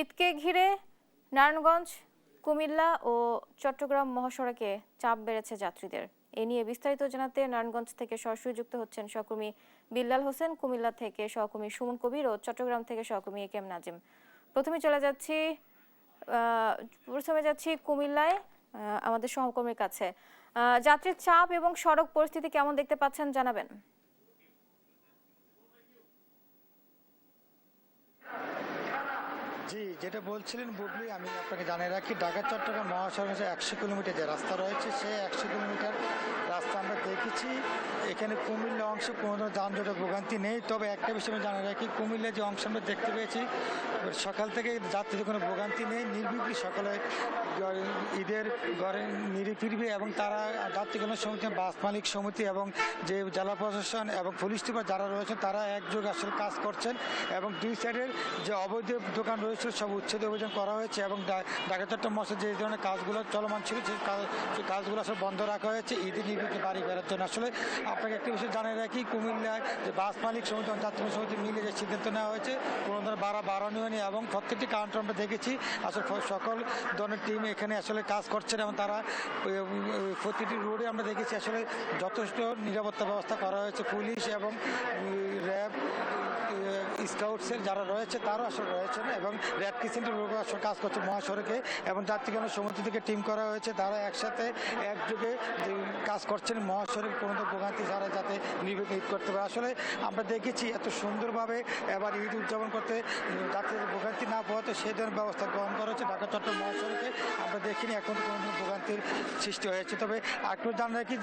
ঈদকে ঘিরে নারায়ণগঞ্জ, কুমিল্লা ও চট্টগ্রাম মহাসড়কে চাপ বেড়েছে যাত্রীদের। এ নিয়ে বিস্তারিত জানাতে নারায়ণগঞ্জ থেকে সরাসরি যুক্ত হচ্ছেন সহকর্মী বিল্লাল হোসেন, কুমিল্লা থেকে সহকর্মী সুমন কবির ও চট্টগ্রাম থেকে সহকর্মী একেএম নাজিম। প্রথমে যাচ্ছি কুমিল্লায় আমাদের সহকর্মীর কাছে। যাত্রীর চাপ এবং সড়ক পরিস্থিতি কেমন দেখতে পাচ্ছেন জানাবেন। জি, যেটা বলছিলেন বুবলি, আমি আপনাকে জানিয়ে রাখি, ঢাকা চট্টগ্রাম মহাসড়কে 100 কিলোমিটার যে রাস্তা রয়েছে, সেই 100 কিলোমিটার রাস্তা আমরা দেখেছি। এখানে কুমিল্লা অংশে কোনো ধরনের যানজটের ভোগান্তি নেই। তবে একটা বিষয় আমি জানিয়ে রাখি, কুমিল্লা যে অংশ আমরা দেখতে পেয়েছি, সকাল থেকে যাত্রীদের কোনো ভোগান্তি নেই, নির্বিঘ্নে সকালে ঈদের ঘরে ফিরবে। এবং তারা যাত্রীগণ সমিতি, বাস মালিক সমিতি এবং যে জেলা প্রশাসন এবং পুলিশ সুপার যারা রয়েছেন, তারা একযোগে আসলে কাজ করছেন। এবং দুই সাইডের যে অবৈধ দোকান রয়েছে সব উচ্ছেদ অভিযান করা হয়েছে। এবং ঢাকা চট্টগ্রাম মহাসড়কে যে ধরনের কাজগুলো চলমান ছিল, সেই কাজগুলো আসলে বন্ধ রাখা হয়েছে ঈদের নির্বিঘ্নে বাড়ি ফেরার জন্য। আসলে আপনাকে একটি বিষয় জানিয়ে রাখি, কুমিল্লায় যে বাস মালিক সমিতি এবং যাত্রী সমিতি মিলে যে সিদ্ধান্ত নেওয়া হয়েছে, কোনো ধরনের বাড়ানো নেই। এবং প্রত্যেকটি কাউন্টার আমরা দেখেছি, আসলে সকল ধরনের টিম এখানে আসলে কাজ করছেন। এবং তারা প্রতিটি রোডে আমরা দেখেছি আসলে যথেষ্ট নিরাপত্তা ব্যবস্থা করা হয়েছে। পুলিশ এবং র্যাব, স্কাউটসের যারা রয়েছে তারাও আসলে রয়েছেন, এবং রেড ক্রিসেন্টের লোক আসলে কাজ করছে মহাসড়কে। এবং যাত্রীগণ সমিতি থেকে টিম করা হয়েছে, তারা একসাথে একযোগে যে কাজ করছেন মহাসড়কে কোনো ভোগান্তি ছাড়া যাতে নির্বিঘ্নে ঈদ করতে পারে। আসলে আমরা দেখেছি এত সুন্দরভাবে এবার ঈদ উদযাপন করতে যাত্রীদের ভোগান্তি না পাওয়াতে সেই ধরনের ব্যবস্থা গ্রহণ করা হচ্ছে ঢাকা চট্টগ্রাম মহাসড়কে। আমরা দেখিনি এখন কোনো ধরনের ভোগান্তির সৃষ্টি হয়েছে। তবে একটু জানা রাখি,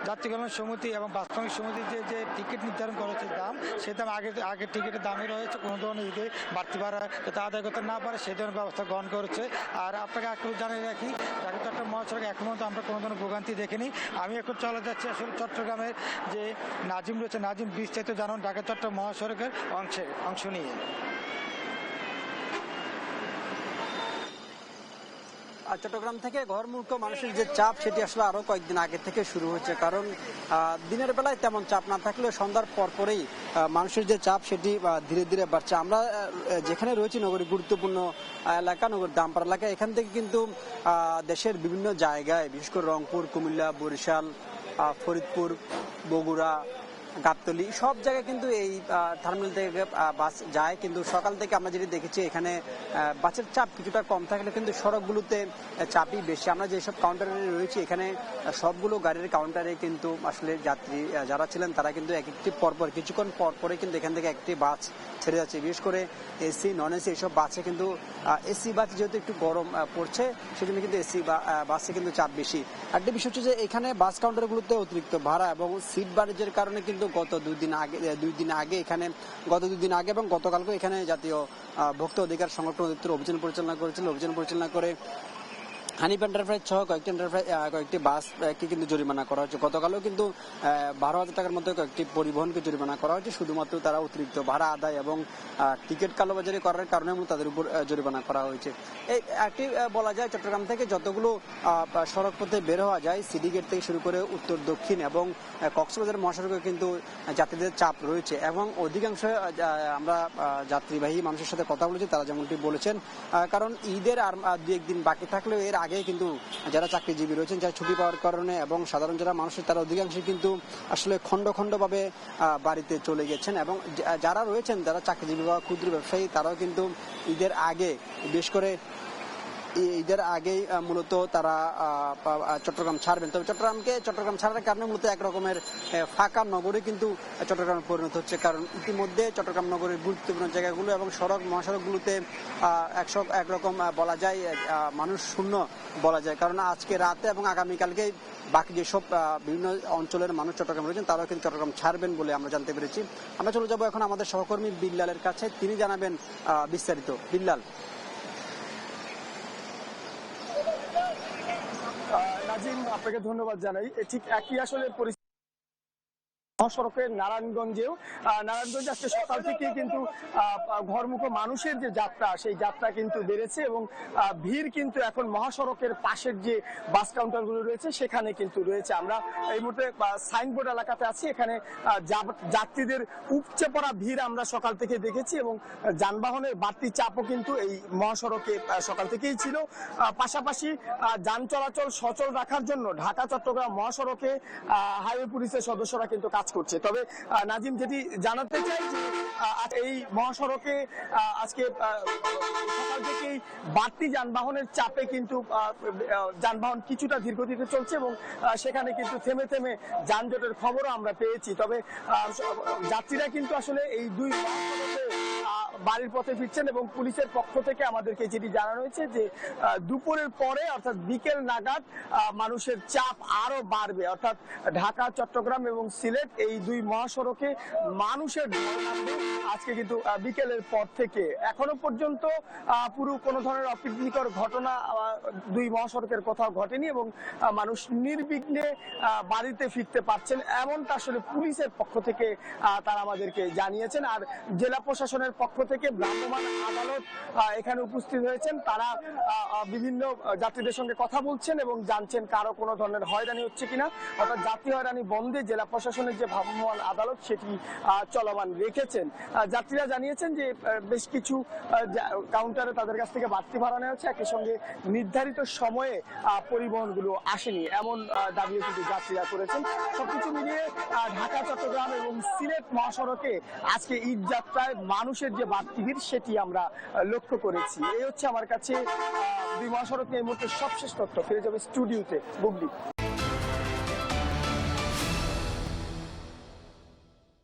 যাত্রীগণ সমিতি এবং বাস মালিক সমিতির যে টিকিট নির্ধারণ করা হচ্ছে দাম, সেই দাম আগের টিকিটের দামই রয়েছে। কোনো ধরনের ঈদে বাড়তি ভাড়া যাতে আদায় করতে না পারে সেই ধরনের ব্যবস্থা গ্রহণ করেছে। আর আপনাকে একটু জানিয়ে রাখি, ঢাকা চট্টগ্রাম মহাসড়কে এখন পর্যন্ত আমরা কোনো ধরনের ভোগান্তি দেখিনি। আমি এখন চলে যাচ্ছি আসলে চট্টগ্রামের যে নাজিম রয়েছে, নাজিম বিস্তারিত জানান ঢাকা চট্টগ্রাম মহাসড়কের অংশ নিয়ে। চট্টগ্রাম থেকে ঘরমুখ মানুষের যে চাপ, সেটি আসলে আরো কয়েকদিন আগে থেকে শুরু হচ্ছে। কারণ দিনের বেলায় তেমন চাপ না থাকলেও সন্ধ্যার পরপরেই মানুষের যে চাপ, সেটি ধীরে ধীরে বাড়ছে। আমরা যেখানে রয়েছি নগরীর গুরুত্বপূর্ণ এলাকা, নগরীর দামপাড়া এলাকা, এখান থেকে কিন্তু দেশের বিভিন্ন জায়গায়, বিশেষ করে রংপুর, কুমিল্লা, বরিশাল, ফরিদপুর, বগুড়া, গাবতলী, সব জায়গায় কিন্তু এই টার্মিনাল থেকে বাস যায়। কিন্তু সকাল থেকে আমরা যেটি দেখেছি, এখানে বাসের চাপ কিছুটা কম থাকলে কিন্তু সড়কগুলোতে চাপই বেশি। আমরা যেসব কাউন্টারে রয়েছি, এখানে সবগুলো গাড়ির কাউন্টারে কিন্তু আসলে যাত্রী যারা ছিলেন তারা কিন্তু এক একটি পরপর, কিছুক্ষণ পরপরে কিন্তু এখান থেকে একটি বাস ছেড়ে যাচ্ছে। বিশেষ করে এসি, নন এসি এইসব বাসে কিন্তু, এসি বাস যেহেতু একটু গরম পড়ছে, সেজন্য কিন্তু এসি বাসে কিন্তু চাপ বেশি। একটা বিষয় হচ্ছে যে এখানে বাস কাউন্টারগুলোতে অতিরিক্ত ভাড়া এবং সিট বাড়ির কারণে কিন্তু গত দুই দিন আগে এবং গতকালকে এখানে জাতীয় ভোক্তা অধিকার সংগঠন অভিযান পরিচালনা করে হানিফ এন্টারপ্রাইজ সহ কয়েকটি বাসকে কিন্তু জরিমানা করা হচ্ছে। গতকালও কিন্তু 12,000 টাকার মতো কয়েকটি পরিবহনকে জরিমানা করা হচ্ছে, শুধুমাত্র তারা অতিরিক্ত ভাড়া আদায় এবং টিকিট কালোবাজারি করার কারণে তাদের উপর জরিমানা করা হয়েছে। এই একটি বলা যায়, চট্টগ্রাম থেকে যতগুলো সড়ক পথে বের হওয়া যায়, সিডি গেট থেকে শুরু করে উত্তর দক্ষিণ এবং কক্সবাজার মহাসড়কে কিন্তু যাত্রীদের চাপ রয়েছে। এবং অধিকাংশ আমরা যাত্রীবাহী মানুষের সাথে কথা বলেছি, তারা যেমনটি বলেছেন, কারণ ঈদের আর 2-1 দিন বাকি থাকলেও এর আগে কিন্তু যারা চাকরিজীবী রয়েছেন, যারা ছুটি পাওয়ার কারণে এবং সাধারণ যারা মানুষের, তারা অধিকাংশই কিন্তু আসলে খন্ড ভাবে বাড়িতে চলে গেছেন। এবং যারা রয়েছেন, যারা চাকরিজীবী বা ক্ষুদ্র ব্যবসায়ী, তারাও কিন্তু ঈদের আগে, বিশেষ করে ঈদের আগেই মূলত তারা চট্টগ্রাম ছাড়বেন। তবে চট্টগ্রাম ছাড়ার কারণে মূলত একরকমের ফাঁকা নগরে কিন্তু চট্টগ্রামে পরিণত হচ্ছে। কারণ ইতিমধ্যে চট্টগ্রাম নগরের গুরুত্বপূর্ণ জায়গাগুলো এবং মহাসড়কগুলোতে একরকম বলা যায় মানুষ শূন্য বলা যায়। কারণ আজকে রাতে এবং আগামীকালকে বাকি যেসব বিভিন্ন অঞ্চলের মানুষ চট্টগ্রাম রয়েছেন, তারাও কিন্তু চট্টগ্রাম ছাড়বেন বলে আমরা জানতে পেরেছি। আমরা চলে যাবো এখন আমাদের সহকর্মী বিল্লালের কাছে, তিনি জানাবেন বিস্তারিত। বিল্লাল। নাজিম, আপনাকে ধন্যবাদ জানাই। ঠিক একই আসলে মহাসড়কের নারায়ণগঞ্জেও নারায়ণগঞ্জে আজকে সকাল থেকে কিন্তু ঘরমুখো মানুষের যে যাত্রা সেই যাত্রা কিন্তু বেড়েছে এবং ভিড় কিন্তু এখন মহাসড়কের পাশের যে বাস কাউন্টারগুলো রয়েছে সেখানে কিন্তু রয়েছে। আমরা এই মুহূর্তে সাইনবোর্ড এলাকাতে আছি, এখানে যাত্রীদের উপচে পড়া ভিড় আমরা সকাল থেকে দেখেছি এবং যানবাহনের বাড়তি চাপও কিন্তু এই মহাসড়কে সকাল থেকেই ছিল। পাশাপাশি যান চলাচল সচল রাখার জন্য ঢাকা চট্টগ্রাম মহাসড়কে হাইওয়ে পুলিশের সদস্যরা কিন্তু কাজ করছে। তবে নাজিম, যেটি জানাতে চাই যে এই মহাসড়কে আজকে সকাল থেকেই বাড়তি যানবাহনের চাপে কিন্তু যানবাহন কিছুটা ধীরগতিতে চলছে এবং সেখানে কিন্তু থেমে থেমে যানজটের খবরও আমরা পেয়েছি। তবে যাত্রীরা কিন্তু আসলে এই দুই মহাসড়কে বাড়ির পথে ফিরছেন এবং পুলিশের পক্ষ থেকে আমাদেরকে যেটি জানানো হয়েছে যে দুপুরের পরে অর্থাৎ বিকেল নাগাদ মানুষের চাপ আরো বাড়বে, অর্থাৎ ঢাকা চট্টগ্রাম এবং সিলেট এই দুই মহাসড়কে মানুষের ঢল নামবে আজকে কিন্তু বিকেলের পর থেকে। এখনো পর্যন্ত পুরো কোনো ধরনের অপ্রীতিকর ঘটনা দুই মহাসড়কের কোথাও ঘটেনি এবং মানুষ নির্বিঘ্নে বাড়িতে ফিরতে পারছেন এমনটা আসলে পুলিশের পক্ষ থেকে তারা আমাদেরকে জানিয়েছেন। আর জেলা প্রশাসনের পক্ষ থেকে ভ্রাম্যমাণ আদালত এখানে উপস্থিত হয়েছেন, তারা বিভিন্ন যাত্রীদের সঙ্গে কথা বলছেন এবং জানছেন কারো কোনো ধরনের হয়রানি হচ্ছে কিনা। অর্থাৎ যাত্রী হয়রানি বন্ধে জেলা প্রশাসনের যে ভ্রাম্যমাণ আদালত সেটি চলমান রেখেছেন। যাত্রীরা জানিয়েছেন যে বেশ কিছু কাউন্টারে তাদের কাছ থেকে বাড়তি ভাড়া নেওয়া হচ্ছে, একই সঙ্গে নির্ধারিত সময়ে পরিবহনগুলো আসেনি এমন দাবিও কিন্তু যাত্রীরা করেছেন। সবকিছু মিলিয়ে ঢাকা চট্টগ্রাম এবং সিলেট মহাসড়কে আজকে ঈদ যাত্রায় মানুষের যে বাড়তি ভিড় সেটি আমরা লক্ষ্য করেছি। এই হচ্ছে আমার কাছে দুই মহাসড়ক নিয়ে এই মুহূর্তে সবশেষ তথ্য। ফিরে যাবে স্টুডিওতে বুবলি।